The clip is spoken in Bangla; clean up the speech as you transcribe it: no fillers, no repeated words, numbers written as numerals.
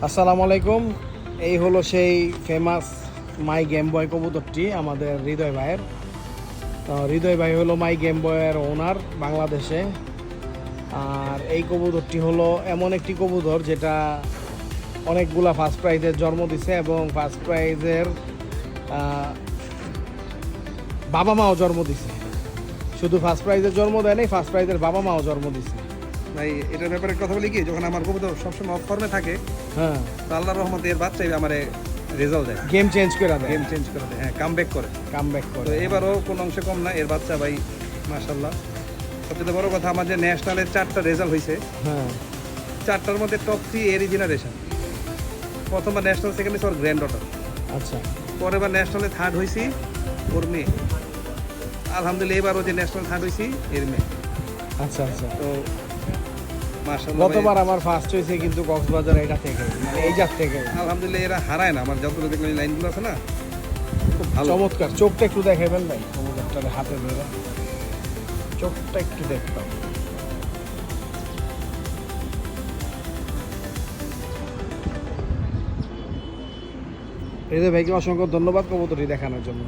আসসালামু আলাইকুম। এই হলো সেই ফেমাস মাই গেম বয় কবুতরটি আমাদের হৃদয় ভাইয়ের। তো হৃদয় ভাই হলো মাই গেম বয়ের ওনার বাংলাদেশে। আর এই কবুতরটি হলো এমন একটি কবুতর যেটা অনেকগুলা ফার্স্ট প্রাইজের জন্ম দিছে এবং ফার্স্ট প্রাইজের বাবা মাও জন্ম দিছে। শুধু ফার্স্ট প্রাইজের জন্ম দেয় নাই, ফার্স্ট প্রাইজের বাবা মাও জন্ম দিছে। ভাই এটার ব্যাপারে কথা বলি কি, যখন আমার কবুতর সবসময় অফ ফর্মে থাকে, হ্যাঁ, তো আল্লাহর রহমতে এর বাচ্চাই আমার রেজাল্ট দেয়, গেম চেঞ্জ করে দেয়, গেম চেঞ্জ করে দেয়, হ্যাঁ কাম ব্যাক করে। কাম ব্যাক তো করে। এবারও কোনো অংশে কম না, এর বাচ্চা ভাই মাশাল্লাহ। সবচেয়ে বড় কথা, আমার যে ন্যাশনালের 4টা রেজাল্ট হয়েছে, হ্যাঁ, 4টার মধ্যে টপ 3 এরই জেনারেশন। প্রথমবার ন্যাশনাল, সেকেন্ড হয়েছে ওর গ্র্যান্ড ডটার, আচ্ছা পরেরবার ন্যাশনালে থার্ড হয়েছি ওর মেয়ে। আলহামদুলিল্লাহ এবারও যে ন্যাশনাল থার্ড হয়েছি এর মেয়ে। আচ্ছা আচ্ছা। তো মাশাল্লাহ গতবার আমার ফার্স্ট হয়েছে কিন্তু কক্সবাজার এটা থেকে, মানে এই জাত থেকে। আলহামদুলিল্লাহ এরা হারায় না, আমার যতগুলো দেখলাম লাইনগুলো আছে না, খুব ভালো। চমৎকার। চোখটা একটু দেখাবেন ভাই, কবুতরটার হাতে ধরে চোখটা একটু দেখতাম। হৃদয় ভাইকে অসংখ্য ধন্যবাদ কবুতরটি দেখানোর জন্য।